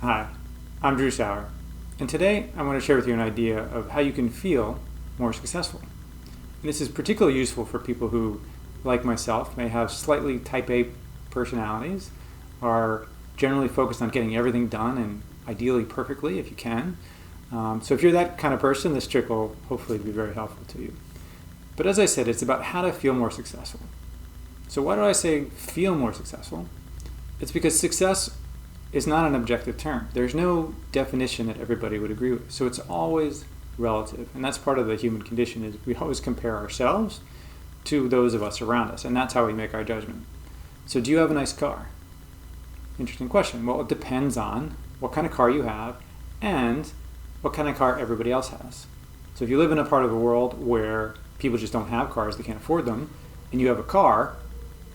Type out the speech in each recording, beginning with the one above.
Hi, I'm Drew Saur, and today I want to share with you an idea of how you can feel more successful. And this is particularly useful for people who, like myself, may have slightly type A personalities, are generally focused on getting everything done and ideally perfectly if you can. So if you're that kind of person, this trick will hopefully be very helpful to you. But as I said, it's about how to feel more successful. So why do I say feel more successful? It's because success is not an objective term. There's no definition that everybody would agree with. So it's always relative. And that's part of the human condition, is we always compare ourselves to those of us around us. And that's how we make our judgment. So do you have a nice car? Interesting question. Well, it depends on what kind of car you have and what kind of car everybody else has. So if you live in a part of the world where people just don't have cars, they can't afford them, and you have a car,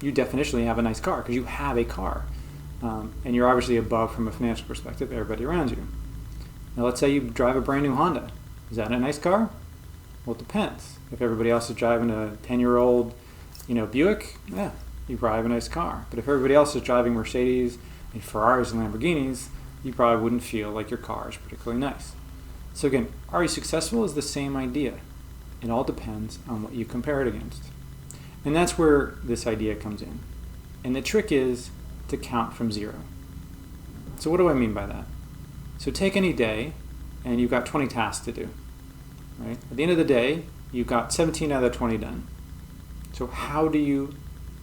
you definitionally have a nice car because you have a car. And you're obviously above from a financial perspective everybody around you. Now let's say you drive a brand new Honda. Is that a nice car? Well, it depends. If everybody else is driving a 10-year-old, Buick, yeah, you probably have a nice car. But if everybody else is driving Mercedes and Ferraris and Lamborghinis, you probably wouldn't feel like your car is particularly nice. So again, are you successful is the same idea. It all depends on what you compare it against. And that's where this idea comes in. And the trick is to count from zero. So what do I mean by that? So take any day and you've got 20 tasks to do. Right? At the end of the day, you've got 17 out of the 20 done. So how do you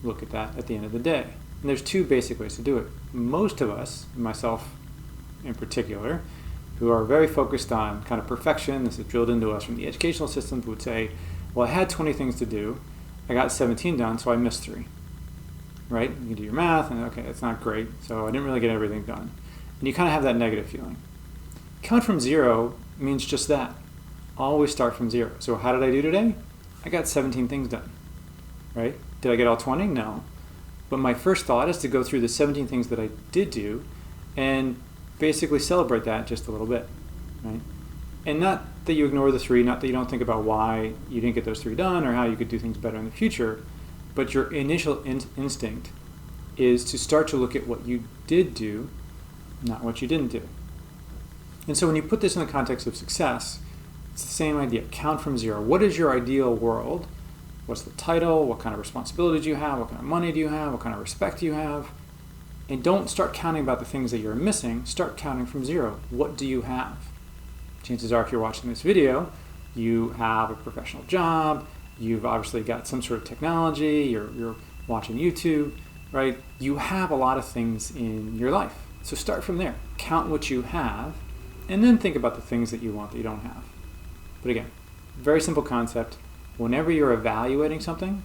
look at that at the end of the day? And there's two basic ways to do it. Most of us, myself in particular, who are very focused on kind of perfection, this is drilled into us from the educational systems, would say, well, I had 20 things to do, I got 17 done, so I missed 3. Right? You do your math, and okay, that's not great, so I didn't really get everything done. And you kind of have that negative feeling. Count from zero means just that. Always start from zero. So how did I do today? I got 17 things done. Right? Did I get all 20? No. But my first thought is to go through the 17 things that I did do and basically celebrate that just a little bit. Right? And not that you ignore the 3, not that you don't think about why you didn't get those 3 done or how you could do things better in the future, but your initial instinct is to start to look at what you did do, not what you didn't do. And so when you put this in the context of success, it's the same idea. Count from zero. What is your ideal world? What's the title? What kind of responsibilities do you have? What kind of money do you have? What kind of respect do you have? And don't start counting about the things that you're missing. Start counting from zero. What do you have? Chances are, if you're watching this video, you have a professional job, you've obviously got some sort of technology, you're watching YouTube, right? You have a lot of things in your life. So start from there. Count what you have, and then think about the things that you want that you don't have. But again, very simple concept. Whenever you're evaluating something,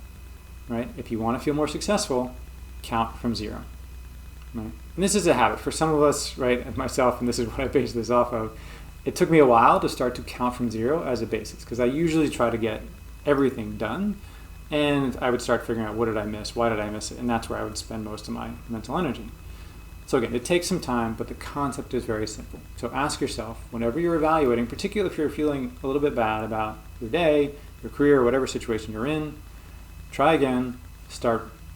right, if you want to feel more successful, count from zero. Right? And this is a habit. For some of us, right, and myself, and this is what I base this off of, it took me a while to start to count from zero as a basis, because I usually try to get everything done, and I would start figuring out what did I miss, why did I miss it, and that's where I would spend most of my mental energy. So again, it takes some time, but the concept is very simple. So ask yourself, whenever you're evaluating, particularly if you're feeling a little bit bad about your day, your career, whatever situation you're in, try again,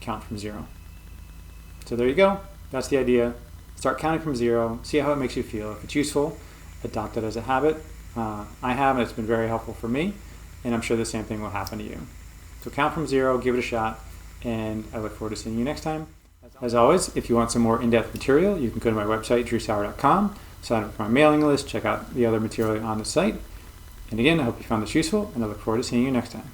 count from zero. So there you go. That's the idea. Start counting from zero, see how it makes you feel. If it's useful, adopt it as a habit. I have, and it's been very helpful for me, and I'm sure the same thing will happen to you. So count from zero, give it a shot, and I look forward to seeing you next time. As always, if you want some more in-depth material, you can go to my website, drewsaur.com, sign up for my mailing list, check out the other material on the site. And again, I hope you found this useful, and I look forward to seeing you next time.